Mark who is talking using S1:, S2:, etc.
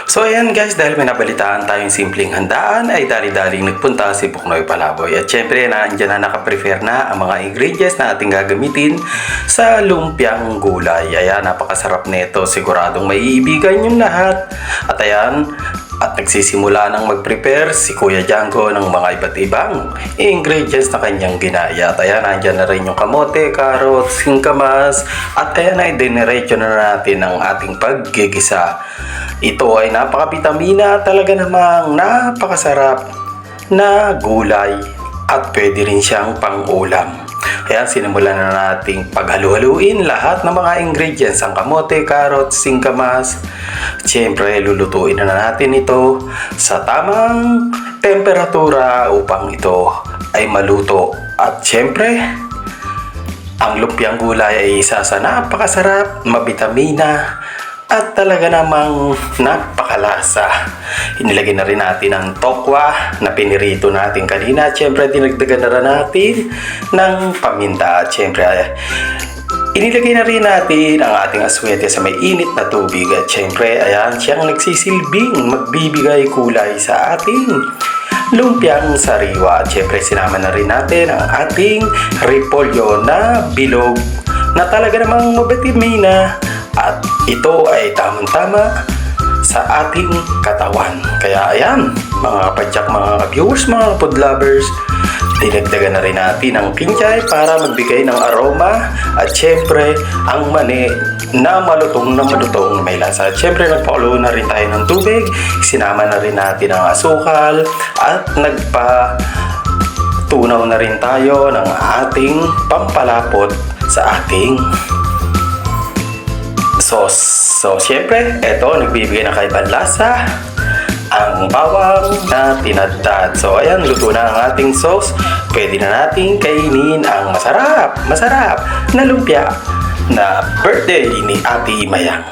S1: So ayan guys, dahil may nabalitaan tayong simpleng handaan ay dali-daling nagpunta si Puknoy Palaboy. At syempre nandiyan na nakaprepare na ang mga ingredients na ating gagamitin sa lumpiang gulay. Ayan, napakasarap nito. Siguradong maiibigan yung lahat. At ayan, at nagsisimula nang mag-prepare si Kuya Django ng mga iba't ibang ingredients na kanyang ginaya. At ayan, nandiyan na rin yung kamote, carrots, singkamas. At ayan ay diniretso na natin ang ating paggigisa. Ito ay napakabitamina, talaga namang napakasarap na gulay at pwede rin siyang pang-ulam. Kaya sinimulan na nating paghalu-haluin lahat ng mga ingredients, ang kamote, carrots, singkamas. Siyempre, lulutuin na natin ito sa tamang temperatura upang ito ay maluto. At siyempre, ang lumpiang gulay ay isa sa napakasarap, mabitamina, at talaga namang napakalasa. Inilagay na rin natin ang tokwa na pinirito natin kanina. At syempre, dinagdagan na rin natin ng paminta. At syempre, inilagay na rin natin ang ating aswete sa may init na tubig. At syempre, ayan, siyang nagsisilbing magbibigay kulay sa ating lumpiang sariwa. At syempre, sinama na rin natin ang ating repolyo na bilog na talaga namang mabitamina. At ito ay tamang-tama sa ating katawan. Kaya ayan, mga kapadyak, mga viewers, mga food lovers, dinagdagan na rin natin ang kinchay para magbigay ng aroma. At syempre, ang mani na malutong may lasa. At syempre, nagpakulo na rin tayo ng tubig. Sinama na rin natin ang asukal. At tunaw na rin tayo ng ating pampalapot sa ating sauce. So, syempre, eto, nagbibigay na kaibang lasa ang bawang na tinadtad. So, ayan, luto na ang ating sauce. Pwede na natin kainin ang masarap na lumpia na birthday ni Ate Mayang.